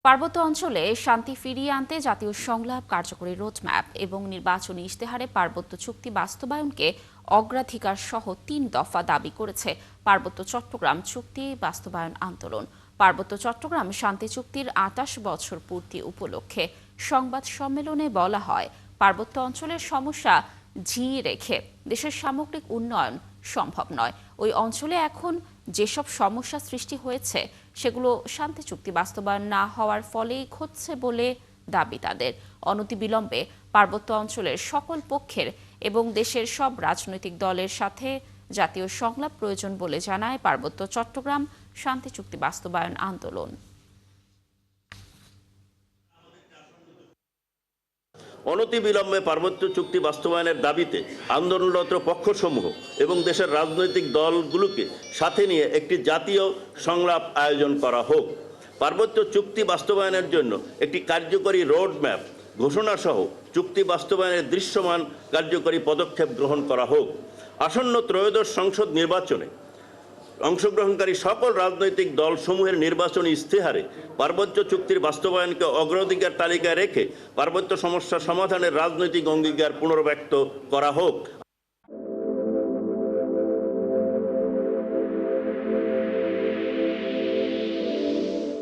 পার্বত্য অঞ্চলে শান্তি ফিরিয়ে আনতে জাতীয় সংলাপ, কার্যকরী রোডম্যাপ এবং নির্বাচনী ইশতেহারে পার্বত্য চুক্তি বাস্তবায়নকে অগ্রাধিকার সহ ৩ দফা দাবি করেছে পার্বত্য চট্টগ্রাম চুক্তি বাস্তবায়ন আন্দোলন। পার্বত্য চট্টগ্রাম শান্তি চুক্তির ২৮ বছর পূর্তি উপলক্ষে সংবাদ সম্মেলনে বলা হয়, পার্বত্য অঞ্চলের সমস্যা ঝিঁয়ে রেখে দেশের সামগ্রিক উন্নয়ন সম্ভব নয়। ওই অঞ্চলে এখন যেসব সমস্যা সৃষ্টি হয়েছে সেগুলো শান্তি চুক্তি বাস্তবায়ন না হওয়ার ফলেই ঘটছে বলে দাবি তাদের। অনতিবিলম্বে পার্বত্য অঞ্চলের সকল পক্ষের এবং দেশের সব রাজনৈতিক দলের সাথে জাতীয় সংলাপ প্রয়োজন বলে জানায় পার্বত্য চট্টগ্রাম শান্তি চুক্তি বাস্তবায়ন আন্দোলন। অনতিবিলম্বে পার্বত্য চুক্তি বাস্তবায়নের দাবিতে আন্দোলনরত পক্ষসমূহ এবং দেশের রাজনৈতিক দলগুলোকে সাথে নিয়ে একটি জাতীয় সংলাপ আয়োজন করা হোক। পার্বত্য চুক্তি বাস্তবায়নের জন্য একটি কার্যকরী রোডম্যাপ ঘোষণাসহ চুক্তি বাস্তবায়নের দৃশ্যমান কার্যকরী পদক্ষেপ গ্রহণ করা হোক। আসন্ন ত্রয়োদশ সংসদ নির্বাচনে অংশগ্রহণকারী সকল রাজনৈতিক দলসমূহের নির্বাচনী ইশতেহারে পার্বত্য চুক্তির বাস্তবায়নকে অগ্রাধিকার তালিকায় রেখে পার্বত্য সমস্যা সমাধানের রাজনৈতিক অঙ্গীকার পুনর্ব্যক্ত করা হোক।